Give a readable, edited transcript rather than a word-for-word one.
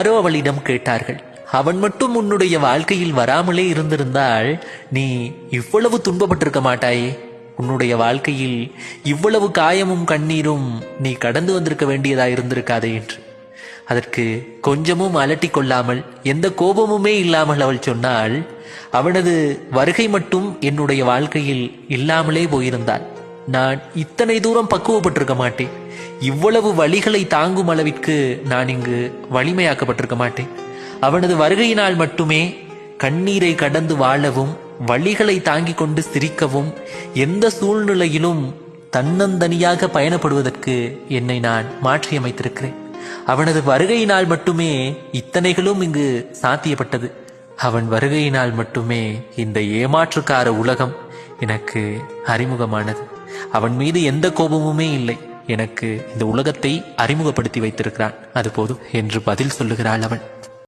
யாரோ அவளிடம் கேட்டார்கள், அவன் மட்டும் உன்னுடைய வாழ்க்கையில் வராமலே இருந்திருந்தால் நீ இவ்வளவு துன்பப்பட்டிருக்க மாட்டாயே, உன்னுடைய வாழ்க்கையில் இவ்வளவு காயமும் கண்ணீரும் நீ கடந்து வந்திருக்க வேண்டியதா இருந்திருக்காதே என்று. அதற்கு கொஞ்சமும் அலட்டி கொள்ளாமல், எந்த கோபமுமே இல்லாமல் அவள் சொன்னாள், அவனது வருகை மட்டும் என்னுடைய வாழ்க்கையில் இல்லாமலே போயிருந்தாள் நான் இத்தனை தூரம் பக்குவப்பட்டிருக்க மாட்டேன், இவ்வளவு வழிகளை தாங்கும் அளவிற்கு நான் இங்கு வலிமையாக்கப்பட்டிருக்க மாட்டேன். அவனது வருகையினால் மட்டுமே கண்ணீரை கடந்து வாழவும், வழிகளை தாங்கிக் கொண்டு சிரிக்கவும், எந்த சூழ்நிலையிலும் தன்னந்தனியாக பயணப்படுவதற்கு என்னை நான் மாற்றியமைத்திருக்கிறேன். அவனது வருகையினால் மட்டுமே இத்தனைகளும் இங்கு சாத்தியப்பட்டது. அவன் வருகையினால் மட்டுமே இந்த ஏமாற்றுக்கார உலகம் எனக்கு அறிமுகமானது. அவன் மீது எந்த கோபமுமே இல்லை, எனக்கு இந்த உலகத்தை அறிமுகப்படுத்தி வைத்திருக்கிறான், அது போதும் என்று பதில் சொல்லுகிறாள் அவள்.